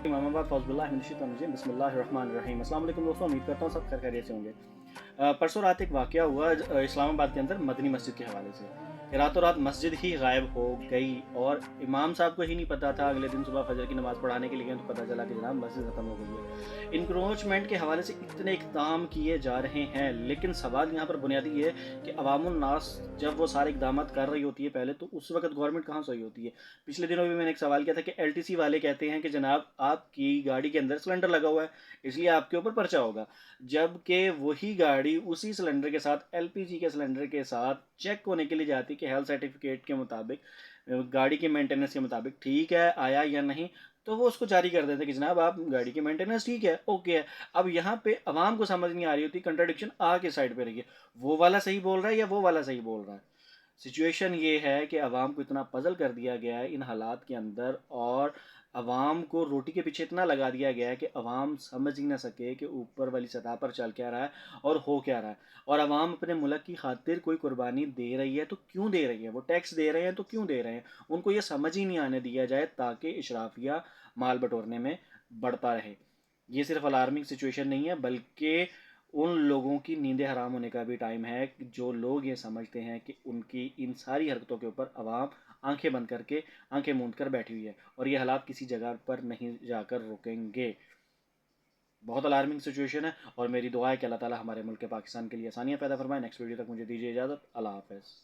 امام آباد فوز باللہ من الشیطان الرجیم بسم اللہ الرحمن الرحیم. السلام علیکم دوستوں، امید کرتا ہوں سب خیر خیریت سے ہوں گے. پرسوں رات ایک واقعہ ہوا اسلام آباد کے اندر مدنی مسجد کے حوالے سے کہ راتوں رات مسجد ہی غائب ہو گئی اور امام صاحب کو ہی نہیں پتا تھا. اگلے دن صبح فجر کی نماز پڑھانے کے لیے گئے تو پتہ چلا کہ جناب مسجد ختم ہو گئی ہے. انکروچمنٹ کے حوالے سے اتنے اقدام کیے جا رہے ہیں، لیکن سوال یہاں پر بنیادی یہ ہے کہ عوام الناس جب وہ سارے اقدامات کر رہی ہوتی ہے پہلے، تو اس وقت گورنمنٹ کہاں صحیح ہوتی ہے. پچھلے دنوں بھی میں نے ایک سوال کیا تھا کہ ایل ٹی سی والے کہتے ہیں کہ جناب آپ کی گاڑی کے اندر سلنڈر لگا ہوا ہے اس لیے آپ کے اوپر پرچہ ہوگا، جبکہ وہی گاڑی اسی سلنڈر کے ساتھ ایل پی جی کے سلنڈر کے ساتھ چیک ہونے کے لیے جاتی کہ ہیلتھ سرٹیفکیٹ کے مطابق گاڑی کے مینٹیننس کے مطابق ٹھیک ہے آیا یا نہیں، تو وہ اس کو جاری کر دیتے کہ جناب آپ گاڑی کی مینٹیننس ٹھیک ہے، اوکے ہے. اب یہاں پہ عوام کو سمجھ نہیں آ رہی ہوتی، کنٹراڈکشن آ کے سائڈ پہ رہی ہے، وہ والا صحیح بول رہا ہے یا وہ والا صحیح بول رہا ہے. سچویشن یہ ہے کہ عوام کو اتنا پزل کر دیا گیا ہے ان حالات کے اندر، اور عوام کو روٹی کے پیچھے اتنا لگا دیا گیا ہے کہ عوام سمجھ ہی نہ سکے کہ اوپر والی سطح پر چل کیا رہا ہے اور ہو کیا رہا ہے. اور عوام اپنے ملک کی خاطر کوئی قربانی دے رہی ہے تو کیوں دے رہی ہے، وہ ٹیکس دے رہے ہیں تو کیوں دے رہے ہیں. ان کو یہ سمجھ ہی نہیں آنے دیا جائے تاکہ اشرافیہ مال بٹورنے میں بڑھتا رہے. یہ صرف الارمنگ سچویشن نہیں ہے، بلکہ ان لوگوں کی نیندیں حرام ہونے کا بھی ٹائم ہے جو لوگ یہ سمجھتے ہیں کہ ان کی ان ساری حرکتوں کے اوپر عوام آنکھیں بند کر کے آنکھیں موند کر بیٹھی ہوئی ہے، اور یہ حالات کسی جگہ پر نہیں جا کر رکیں گے. بہت الارمنگ سچویشن ہے، اور میری دعا ہے کہ اللہ تعالی ہمارے ملک پاکستان کے لیے آسانیاں پیدا فرمائے. نیکسٹ ویڈیو تک مجھے دیجیے اجازت. اللہ حافظ.